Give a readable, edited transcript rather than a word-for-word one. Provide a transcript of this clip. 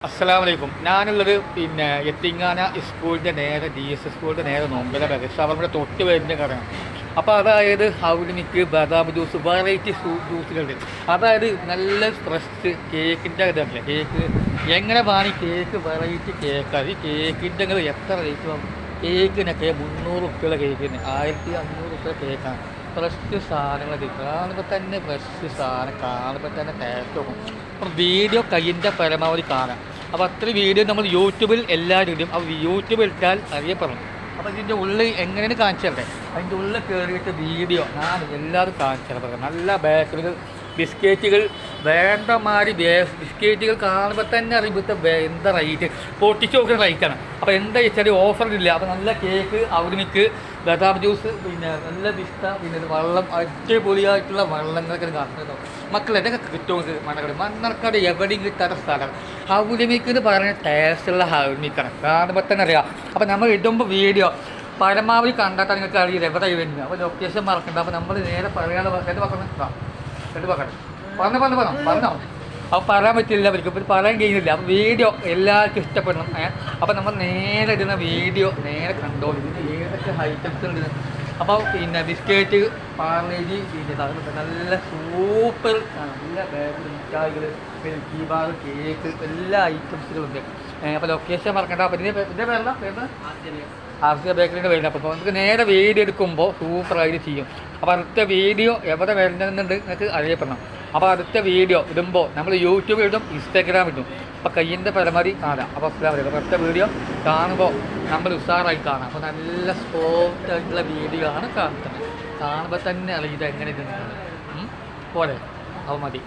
അസ്സലാമലൈക്കും. ഞാനുള്ളത് എത്തിങ്ങാന സ്കൂളിൻ്റെ നേരെ DS സ്കൂളിൻ്റെ നേരെ നോമ്പല ബാഗ് അവരുടെ തൊട്ട് വരുന്ന കടയാണ്. അപ്പോൾ അതായത് ഹൗലിനിക്ക് ബദാം ജ്യൂസ് വെറൈറ്റി ജ്യൂസുകളുണ്ട്. അതായത് നല്ല ഫ്രഷ് കേക്കിൻ്റെ ഇതല്ലേ, കേക്ക് എങ്ങനെ വാങ്ങി കേക്ക് വെറൈറ്റി കേക്കാണ്. ഈ കേക്കിൻ്റെ എത്ര റേറ്റ് വാങ്ങും? കേക്കിനൊക്കെ 300 റുപ്യയുള്ള കേക്കിന് 1500 റുപ്യ കേക്കാണ്. ഫ്രഷ് സാധനങ്ങൾ കാണുമ്പോൾ തന്നെ ഫ്രഷ് സാധനം കാണുമ്പോൾ തന്നെ ടേസ്റ്റ് നോക്കും. അപ്പം വീഡിയോ കയ്യിൻ്റെ പരമാവധി കാണാം. അപ്പോൾ അത്ര വീഡിയോ നമ്മൾ യൂട്യൂബിൽ എല്ലാവരും ഇടും. അപ്പോൾ യൂട്യൂബിൽ ഇട്ടാൽ അറിയപ്പെടും. അപ്പോൾ ഇതിൻ്റെ ഉള്ളിൽ എങ്ങനെയാണ് കാണിച്ചു തരട്ടെ. അതിൻ്റെ ഉള്ളിൽ കയറിയിട്ട് വീഡിയോ ഞാൻ എല്ലാവരും കാണിച്ചു തരാം. നല്ല ബേക്കറികൾ, ബിസ്ക്കറ്റുകൾ, വേണ്ടമാതിരി ബിസ്ക്കറ്റുകൾ കാണുമ്പോൾ തന്നെ അറിയുമ്പോൾ എന്താ റേറ്റ്, പൊട്ടിച്ച് നോക്കുന്ന റേറ്റാണ്. അപ്പോൾ എന്താ വെച്ചാൽ ഓഫറില്ല. അപ്പോൾ നല്ല കേക്ക്, ഔറിനിക്ക്, ബദാം ജ്യൂസ്, നല്ല പിസ്ത, വെള്ളം, അടിപൊളിയായിട്ടുള്ള വെള്ളങ്ങളൊക്കെ കാണുന്നത്. മക്കളെ ഇതൊക്കെ കിട്ടും. മണ്ണർക്കാട് എവിടെയും കിട്ടാത്ത സ്ഥലം. ഹൗലിമിക്ക് എന്ന് പറയുന്ന ടേസ്റ്റുള്ള ഹൗലിമിക്കാണ്. കാണുമ്പോൾ തന്നെ അറിയാം. അപ്പോൾ നമ്മൾ ഇടുമ്പോൾ വീഡിയോ പരമാവധി കണ്ടാൽ നിങ്ങൾക്ക് അറിയില്ല എവിടെ വരുന്നത്. അപ്പോൾ ലൊക്കേഷൻ മറക്കണ്ട. അപ്പോൾ നമ്മൾ നേരെ പറയാനുള്ള പറഞ്ഞോ. അപ്പോൾ പറയാൻ പറ്റില്ല, അവർക്ക് ഇപ്പോൾ പറയാൻ കഴിയുന്നില്ല. അപ്പോൾ വീഡിയോ എല്ലാവർക്കും ഇഷ്ടപ്പെടണം. അപ്പോൾ നമ്മൾ നേരെ ഇടുന്ന വീഡിയോ നേരെ കണ്ടോളൂ. ഇതിന് ഏതൊക്കെ ഐറ്റംസ് ഉണ്ട്. അപ്പോൾ ബിസ്ക്കറ്റ്, പാർലേജി, നല്ല സൂപ്പർ നല്ല ബേക്കറി മിഠായികൾ, മിൽക്കി ബാർ, കേക്ക്, എല്ലാ ഐറ്റംസുകളുണ്ട്. അപ്പോൾ ലൊക്കേഷൻ മറക്കണ്ട. അപ്പോൾ ഇതിൻ്റെ പേരെല്ലാം ആസിയ ബേക്കറിൻ്റെ വരുന്നത്. അപ്പോൾ നമുക്ക് നേരെ വീഡിയോ എടുക്കുമ്പോൾ സൂപ്പറായിട്ട് ചെയ്യും. അപ്പോൾ അടുത്ത വീഡിയോ എവിടെ വരുന്നുണ്ട് നിങ്ങൾക്ക് അറിയപ്പെടണം. അപ്പോൾ അടുത്ത വീഡിയോ ഇടുമ്പോൾ നമ്മൾ യൂട്യൂബിൽ ഇടും, ഇൻസ്റ്റാഗ്രാം ഇടും. അപ്പോൾ കയ്യിൻ്റെ പരമാവധി കാണാം. അപ്പോൾ അപ്പോൾ അടുത്ത വീഡിയോ കാണുമ്പോൾ നമ്മൾ ഉഷാറായി കാണാം. അപ്പോൾ നല്ല സോഫ്റ്റ് ആയിട്ടുള്ള വീഡിയോ ആണ് കാണുന്നത്. കാണുമ്പോൾ തന്നെ അറിയില്ല എങ്ങനെ ഇടുന്നത് പോലെ. അപ്പോൾ മതി.